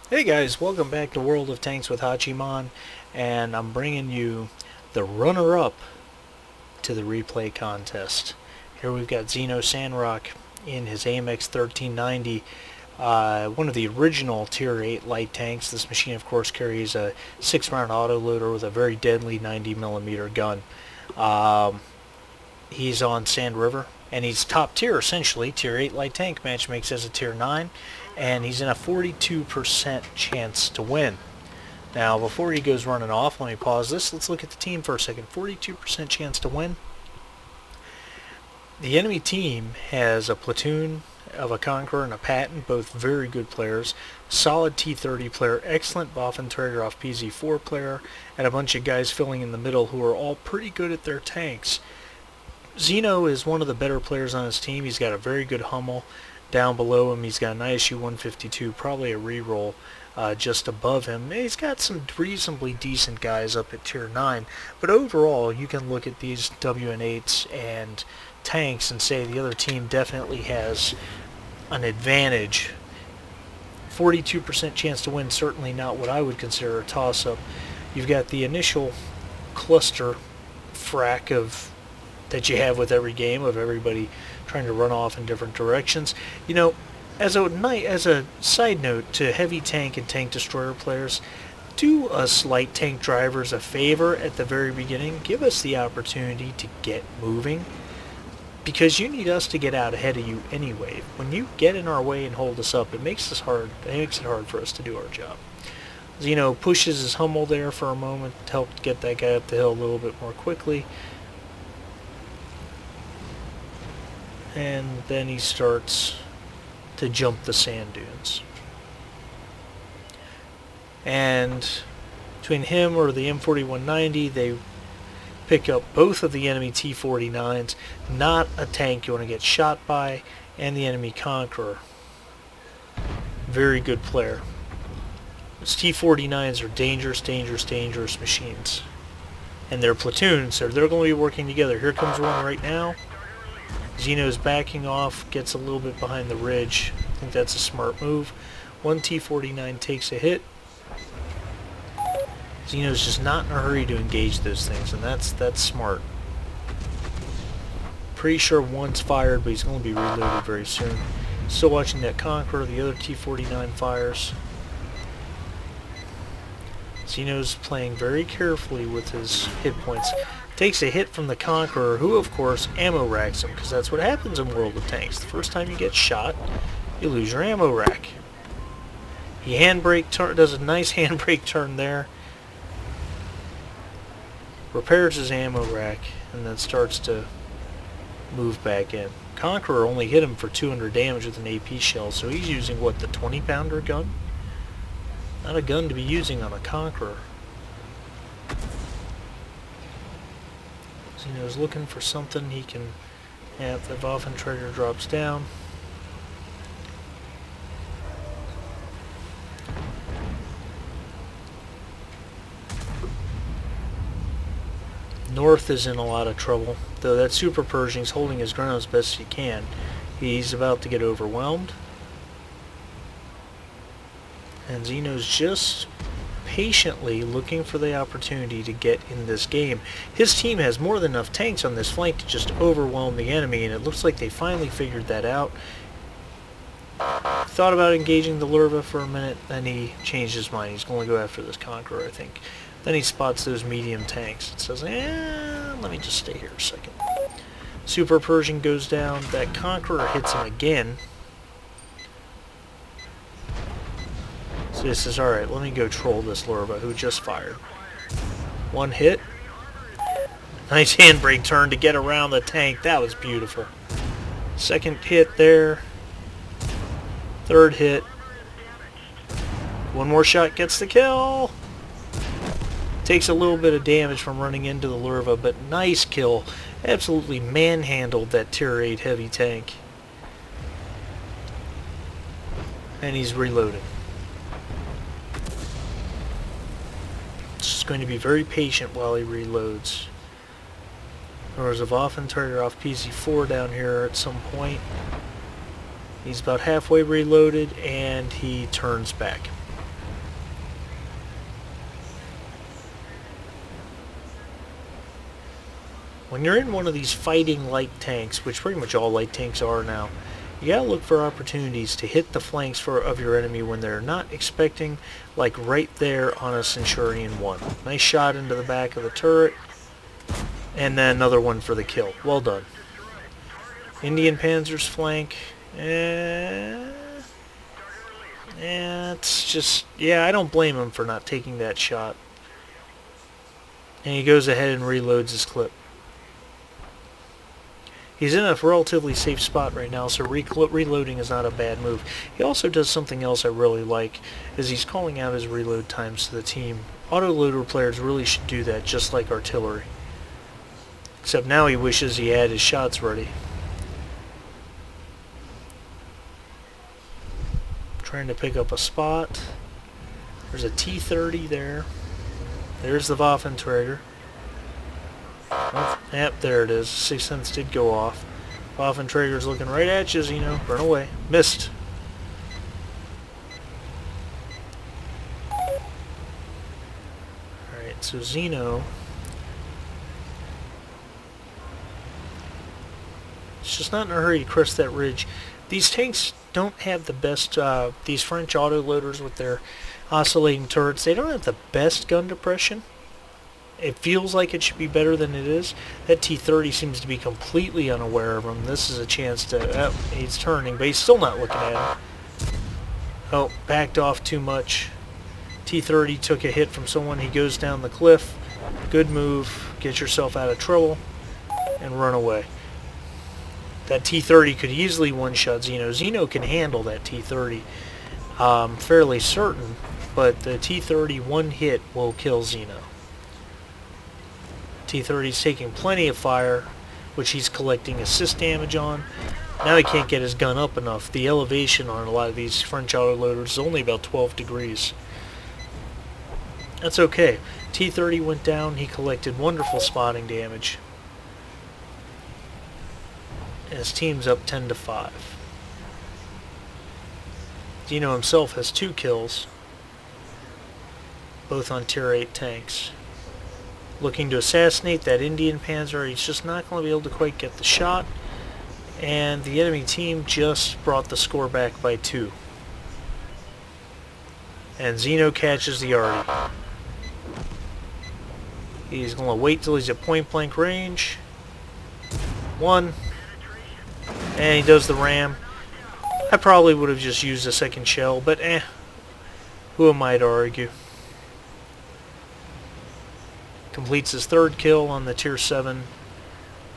Hey guys, welcome back to World of Tanks with Hachiman, and I'm bringing you the runner-up to the replay contest. Here we've got Xeno Sandrock in his AMX 1390, one of the original Tier 8 light tanks. This machine, of course, carries a 6-round autoloader with a very deadly 90mm gun. He's on Sand River, and he's top tier, essentially. Tier 8 light tank match makes as a Tier 9, and he's in a 42% chance to win. Now, before he goes running off, let me pause this. Let's look at the team for a second. 42% chance to win. The enemy team has a platoon of a Conqueror and a Patton, both very good players. Solid T-30 player, excellent Waffenträger off PZ4 player, and a bunch of guys filling in the middle who are all pretty good at their tanks. Xeno is one of the better players on his team. He's got a very good Hummel. Down below him, he's got an ISU 152, probably a reroll just above him. He's got some reasonably decent guys up at Tier 9, but overall, you can look at these WN8s and tanks and say the other team definitely has an advantage. 42% chance to win, certainly not what I would consider a toss-up. You've got the initial cluster frack of that you have with every game of everybody trying to run off in different directions. You know, as a side note to heavy tank and tank destroyer players, do us light tank drivers a favor at the very beginning. Give us the opportunity to get moving, because you need us to get out ahead of you anyway. When you get in our way and hold us up, it makes it hard for us to do our job. Xeno pushes his Hummel there for a moment to help get that guy up the hill a little bit more quickly. And then he starts to jump the sand dunes. And between him or the M4190, they pick up both of the enemy T-49s, not a tank you want to get shot by, and the enemy Conqueror. Very good player. Those T-49s are dangerous, dangerous, dangerous machines. And they're platoons, so they're going to be working together. Here comes one right now. Xeno's backing off, gets a little bit behind the ridge. I think that's a smart move. One T-49 takes a hit. Xeno's just not in a hurry to engage those things, and that's smart. Pretty sure one's fired, but he's going to be reloaded very soon. Still watching that Conqueror, the other T-49 fires. Xeno's playing very carefully with his hit points. Takes a hit from the Conqueror, who of course ammo racks him, because that's what happens in World of Tanks. The first time you get shot, you lose your ammo rack. He does a nice handbrake turn there, repairs his ammo rack, and then starts to move back in. Conqueror only hit him for 200 damage with an AP shell, so he's using, what, the 20-pounder gun? Not a gun to be using on a Conqueror. Xeno's looking for something he can have. The Waffenträger drops down. North is in a lot of trouble, though that Super Pershing's holding his ground as best he can. He's about to get overwhelmed. And Xeno's just patiently looking for the opportunity to get in this game. His team has more than enough tanks on this flank to just overwhelm the enemy, and it looks like they finally figured that out. Thought about engaging the Lurva for a minute, then he changed his mind. He's going to go after this Conqueror, I think. Then he spots those medium tanks and says, let me just stay here a second. Super Pershing goes down. That Conqueror hits him again. So he says, alright, let me go troll this Lurva who just fired. One hit. Nice handbrake turn to get around the tank. That was beautiful. Second hit there. Third hit. One more shot gets the kill. Takes a little bit of damage from running into the Lurva, but nice kill. Absolutely manhandled that Tier 8 heavy tank. And he's reloading. Just going to be very patient while he reloads. There's a Waffenträger off PZ4 down here at some point. He's about halfway reloaded, and he turns back. When you're in one of these fighting light tanks, which pretty much all light tanks are now, you gotta look for opportunities to hit the flanks of your enemy when they're not expecting, like right there on a Centurion 1. Nice shot into the back of the turret, and then another one for the kill. Well done. Indian Panzer's flank, it's just, yeah, I don't blame him for not taking that shot. And he goes ahead and reloads his clip. He's in a relatively safe spot right now, so reloading is not a bad move. He also does something else I really like, is he's calling out his reload times to the team. Autoloader players really should do that, just like artillery. Except now he wishes he had his shots ready. Trying to pick up a spot. There's a T-30 there. There's the Waffenträger. Oh, yep, there it is. Sixth Sense did go off. Waffenträger's looking right at you, Xeno. Run away. Missed. Alright, so Xeno... it's just not in a hurry to crest that ridge. These tanks don't have the best, these French autoloaders with their oscillating turrets, they don't have the best gun depression. It feels like it should be better than it is. That T-30 seems to be completely unaware of him. This is a chance to... he's turning, but he's still not looking at him. Oh, backed off too much. T-30 took a hit from someone. He goes down the cliff. Good move. Get yourself out of trouble and run away. That T-30 could easily one-shot Xeno. Xeno can handle that T-30. Fairly certain, but the T-30 one hit will kill Xeno. T-30's taking plenty of fire, which he's collecting assist damage on. Now he can't get his gun up enough. The elevation on a lot of these French autoloaders is only about 12 degrees. That's okay. T-30 went down. He collected wonderful spotting damage. And his team's up 10-5. Xeno himself has 2 kills, both on Tier 8 tanks. Looking to assassinate that Indian Panzer. He's just not going to be able to quite get the shot. And the enemy team just brought the score back by 2. And Xeno catches the Arty. He's going to wait till he's at point blank range. 1. And he does the ram. I probably would have just used a second shell, but who am I to argue? Completes his 3rd kill on the Tier 7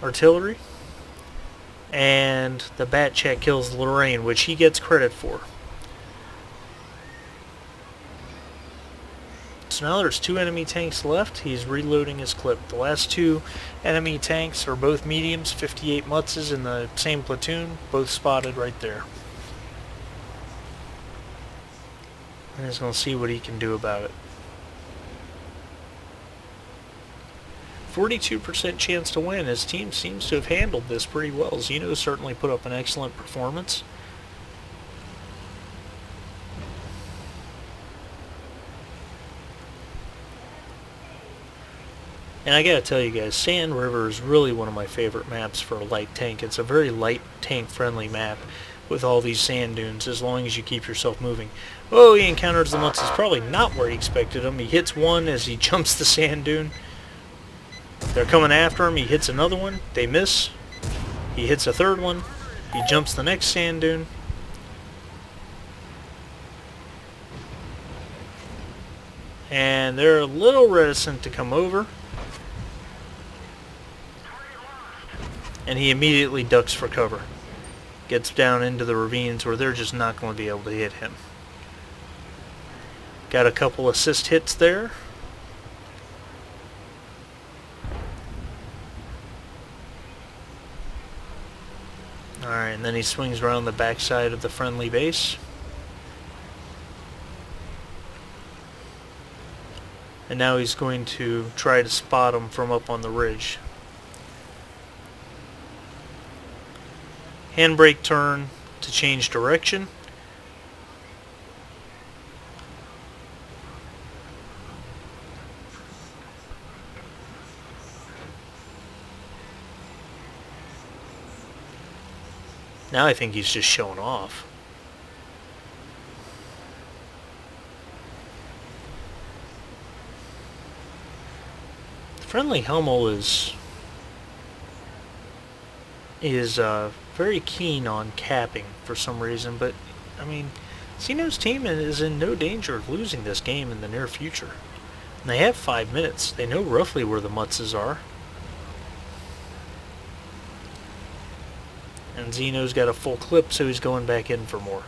artillery. And the bat check kills Lorraine, which he gets credit for. So now there's 2 enemy tanks left. He's reloading his clip. The last 2 enemy tanks are both mediums, 58 Mutzes in the same platoon, both spotted right there. And he's going to see what he can do about it. 42% chance to win. His team seems to have handled this pretty well. Xeno certainly put up an excellent performance. And I gotta tell you guys, Sand River is really one of my favorite maps for a light tank. It's a very light tank friendly map with all these sand dunes as long as you keep yourself moving. Oh, he encounters the Mutz. It's probably not where he expected him. He hits one as he jumps the sand dune. They're coming after him. He hits another one. They miss. He hits a 3rd one. He jumps the next sand dune. And they're a little reticent to come over. And he immediately ducks for cover. Gets down into the ravines where they're just not going to be able to hit him. Got a couple assist hits there. Alright, and then he swings around the backside of the friendly base. And now he's going to try to spot him from up on the ridge. Handbrake turn to change direction. Now I think he's just showing off. The friendly Hummel is very keen on capping for some reason, but I mean, Xeno's team is in no danger of losing this game in the near future. And they have 5 minutes. They know roughly where the Mutzes are. And Xeno's got a full clip, so he's going back in for more.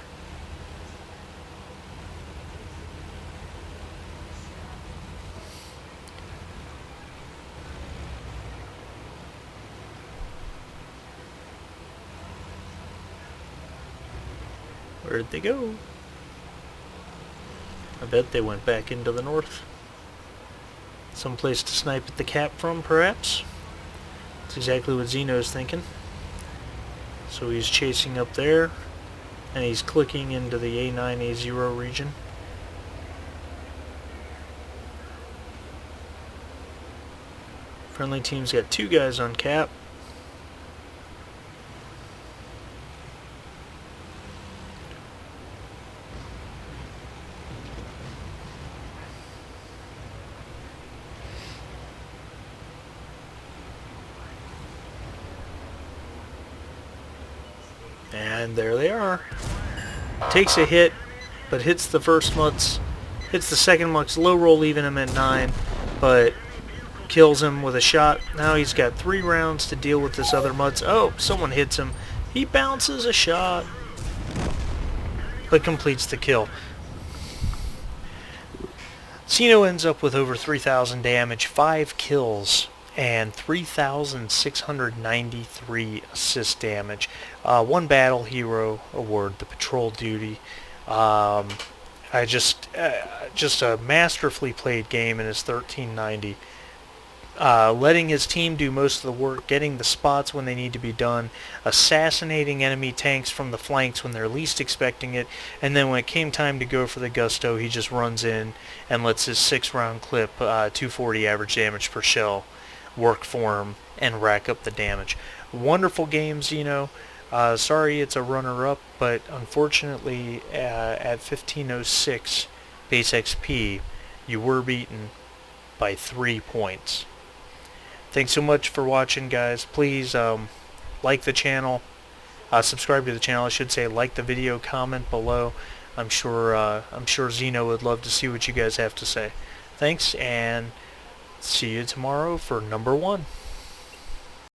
Where'd they go? I bet they went back into the north. Someplace to snipe at the cap from, perhaps? That's exactly what Xeno's thinking. So he's chasing up there, and he's clicking into the A9, A0 region. Friendly team's got 2 guys on cap. And there they are. Takes a hit, but hits the first Mutz. Hits the second Mutz, low roll, leaving him at 9, but kills him with a shot. Now he's got 3 rounds to deal with this other Mutz. Oh, someone hits him. He bounces a shot, but completes the kill. Xeno ends up with over 3,000 damage, 5 kills, and 3,693 assist damage. 1 battle hero award, the patrol duty. Just a masterfully played game in his 1390. Letting his team do most of the work, getting the spots when they need to be done, assassinating enemy tanks from the flanks when they're least expecting it, and then when it came time to go for the gusto, he just runs in and lets his 6-round clip, 240 average damage per shell, work for him and rack up the damage. Wonderful game, Xeno. Sorry it's a runner-up, but unfortunately at 1506 base XP, you were beaten by 3 points. Thanks so much for watching, guys. Please like the channel, subscribe to the channel. I should say, like the video, comment below. I'm sure Xeno would love to see what you guys have to say. Thanks, and see you tomorrow for number 1.